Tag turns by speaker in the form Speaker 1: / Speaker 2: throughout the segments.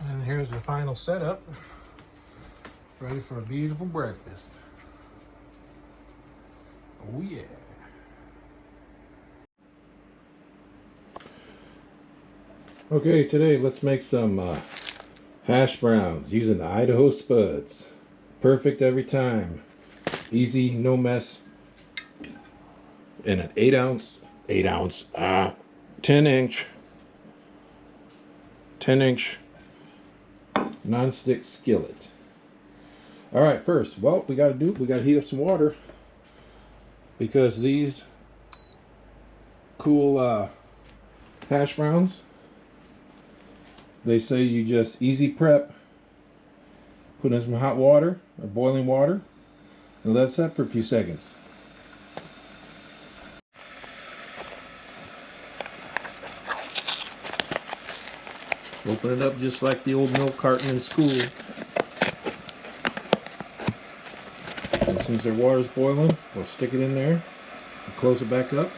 Speaker 1: And here's the final setup. Ready for a beautiful breakfast. Oh yeah. Okay, today let's make some hash browns using the Idaho Spuds. Perfect every time. Easy, no mess. In an 10 inch non-stick skillet. All right, first, well, we gotta heat up some water because these cool hash browns, they say you just easy prep, put in some hot water or boiling water and let it set for a few seconds. Open it up just like the old milk carton in school. And as soon as their water's boiling, we'll stick it in there and close it back up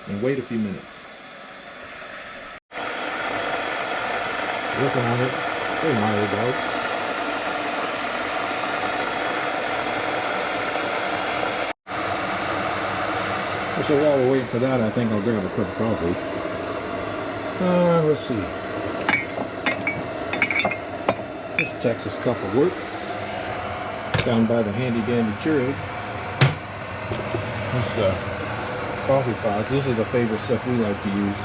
Speaker 1: and wait a few minutes. Working on it. Hey, Miley dog. So while we're waiting for that, I think I'll grab a cup of coffee. Let's see. This Texas cup of work down by the handy dandy Keurig. This is the coffee pots. This is the favorite stuff we like to use.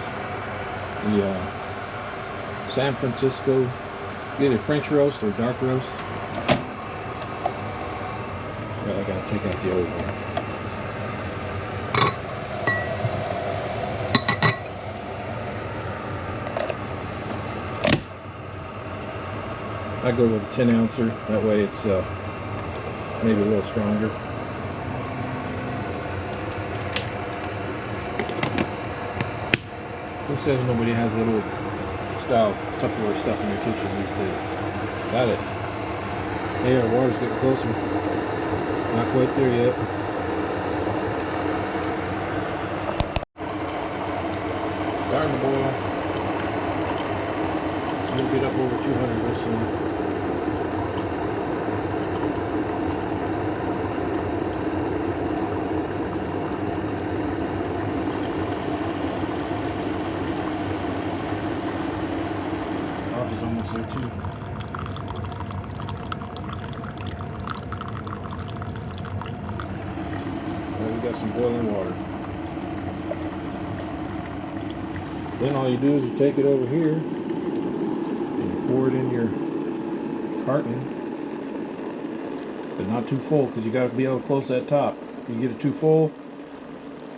Speaker 1: The San Francisco, either French roast or dark roast. Well, I gotta take out the old one. I go with a 10 ouncer, that way it's maybe a little stronger. Who says nobody has a little style Tupperware stuff in their kitchen these days? Got it. Hey, our water's getting closer. Not quite there yet. Starting to boil. We'll get up over 200 real soon. Coffee's almost there too. Well, we got some boiling water. Then all you do is you take it over here. Pour it in your carton, but not too full because you got to be able to close that top. If you get it too full,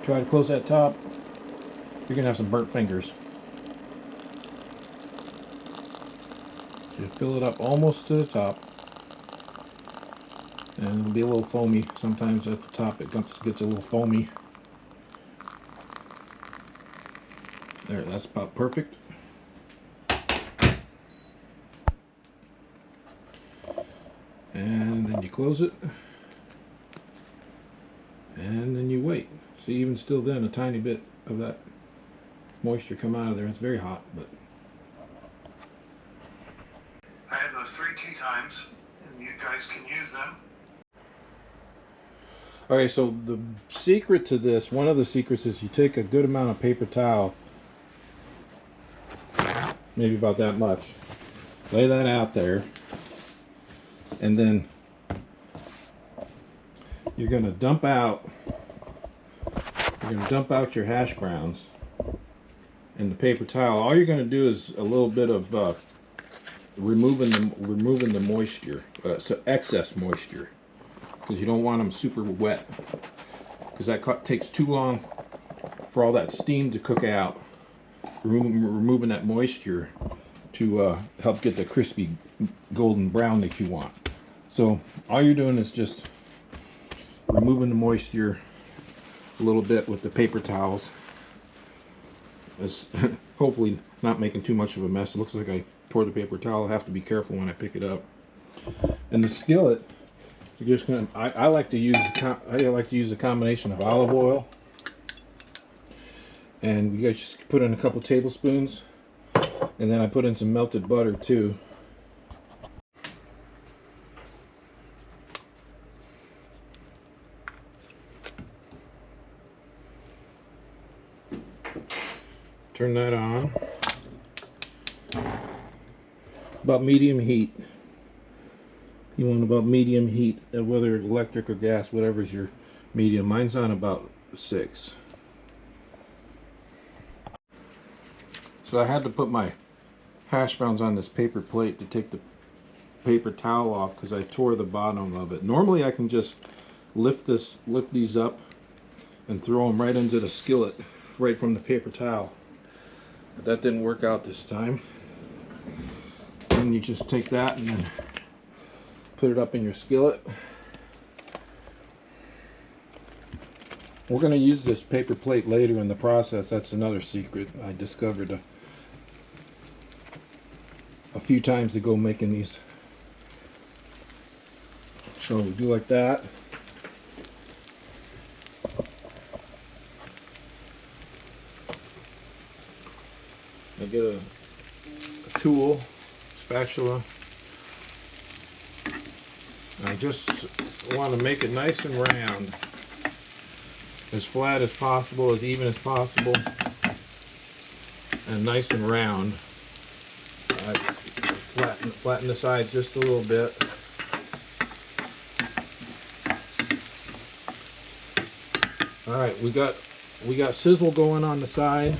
Speaker 1: try to close that top, you're gonna have some burnt fingers. So you fill it up almost to the top, and it'll be a little foamy. Sometimes at the top it gets a little foamy. There, that's about perfect. And then you close it, and then you wait. See, even still then, a tiny bit of that moisture come out of there. It's very hot, but
Speaker 2: I have those 3 tea times, and you guys can use them.
Speaker 1: okay, so the secret to this, one of the secrets is you take a good amount of paper towel, maybe about that much, lay that out there, and then you're going to dump out your hash browns in the paper towel. All you're going to do is a little bit of removing the moisture, so excess moisture, because you don't want them super wet, because that takes too long for all that steam to cook out. Removing that moisture to help get the crispy golden brown that you want. So all you're doing is just removing the moisture a little bit with the paper towels. It's hopefully not making too much of a mess. It looks like I tore the paper towel. I'll have to be careful when I pick it up. And the skillet, you're just gonna. I like to use a combination of olive oil, and you guys just put in a couple tablespoons And then I put in some melted butter too. Turn that on. About medium heat. You want about medium heat, whether electric or gas, whatever's your medium. Mine's on about 6. So I had to put my hash browns on this paper plate to take the paper towel off because I tore the bottom of it. Normally I can just lift these up and throw them right into the skillet right from the paper towel. But that didn't work out this time. And you just take that and then put it up in your skillet. We're going to use this paper plate later in the process. That's another secret I discovered a few times ago making these. So we do like that. I get a tool, spatula. I just want to make it nice and round, as flat as possible, as even as possible, and nice and round. I flatten the sides just a little bit. All right, we got sizzle going on the side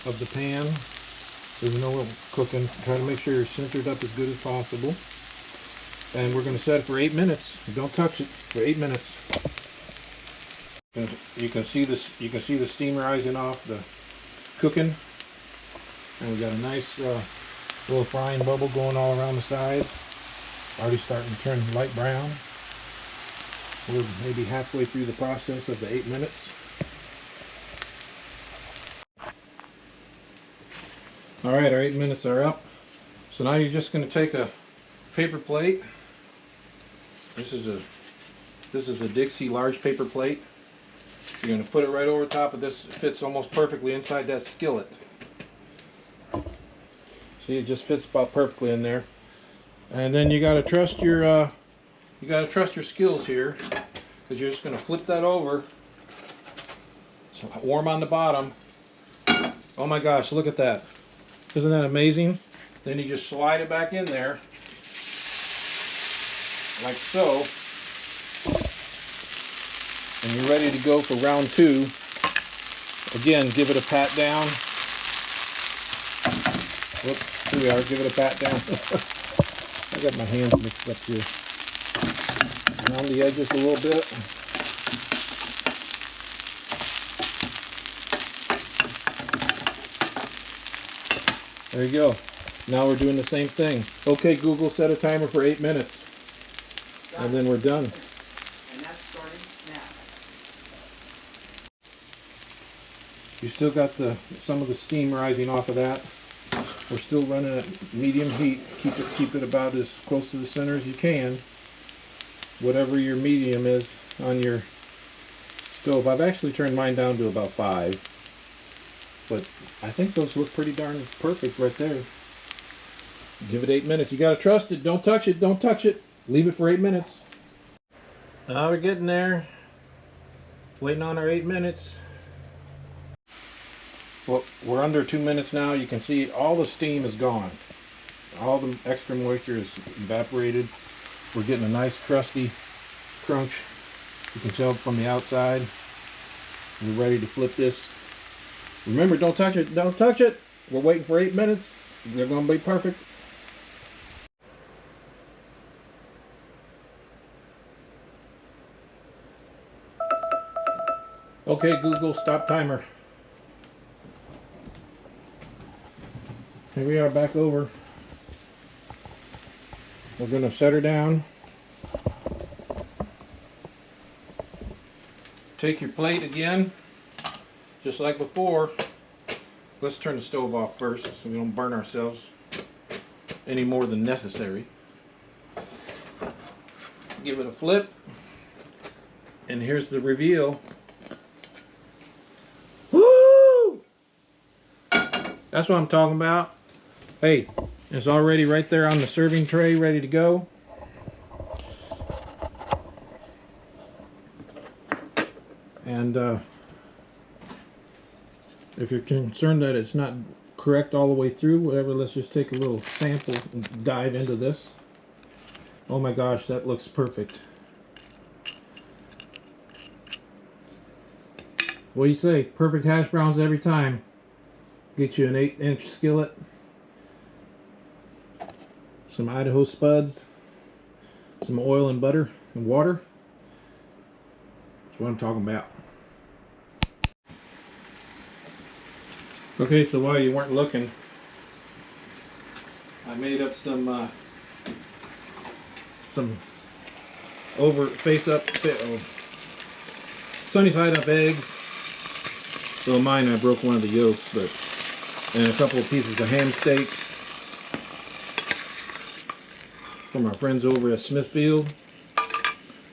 Speaker 1: of the pan, so you know we're cooking. Try to make sure you're centered up as good as possible. And we're going to set it for 8 minutes. Don't touch it for 8 minutes. You can see this. You can see the steam rising off the cooking, and we got a nice little frying bubble going all around the sides. Already starting to turn light brown. We're maybe halfway through the process of the 8 minutes. All right, our 8 minutes are up. So now you're just going to take a paper plate. This is a Dixie large paper plate. You're going to put it right over top of this. It fits almost perfectly inside that skillet. See, it just fits about perfectly in there. And then you got to trust your skills here, because you're just going to flip that over. It's warm on the bottom. Oh my gosh, look at that. Isn't that amazing? Then you just slide it back in there, like so. And you're ready to go for round 2. Again, give it a pat down. Whoops, here we are, give it a pat down. I got my hands mixed up here. Around the edges a little bit. There you go. Now we're doing the same thing. Okay, Google, set a timer for 8 minutes. And then we're done.
Speaker 3: And that's starting now.
Speaker 1: You still got some of the steam rising off of that. We're still running at medium heat. Keep it about as close to the center as you can. Whatever your medium is on your stove. I've actually turned mine down to about 5. But I think those look pretty darn perfect right there. Give it 8 minutes. You gotta trust it. Don't touch it. Don't touch it. Leave it for 8 minutes. Now we're getting there. Waiting on our 8 minutes. Well, we're under 2 minutes now. You can see all the steam is gone. All the extra moisture is evaporated. We're getting a nice crusty crunch. You can tell from the outside. We're ready to flip this. Remember, don't touch it. Don't touch it. We're waiting for 8 minutes. They're going to be perfect. Okay, Google, stop timer. Here we are back over. We're going to set her down. Take your plate again, just like before. Let's turn the stove off first so we don't burn ourselves any more than necessary. Give it a flip. And here's the reveal. Woo! That's what I'm talking about. Hey, it's already right there on the serving tray, ready to go. And if you're concerned that it's not correct all the way through, whatever, let's just take a little sample and dive into this. Oh my gosh, that looks perfect. What do you say? Perfect hash browns every time. Get you an 8-inch skillet, some Idaho spuds, some oil and butter and water. That's what I'm talking about. Okay, so while you weren't looking, I made up some sunny side up eggs. So mine, I broke one of the yolks, and a couple of pieces of ham steak from our friends over at Smithfield.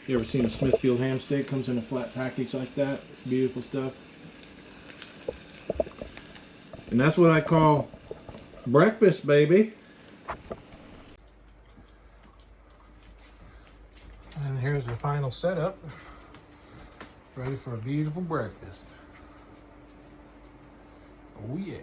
Speaker 1: You ever seen a Smithfield ham steak? Comes in a flat package like that. It's beautiful stuff. And that's what I call breakfast, baby. And here's the final setup. Ready for a beautiful breakfast. Oh yeah.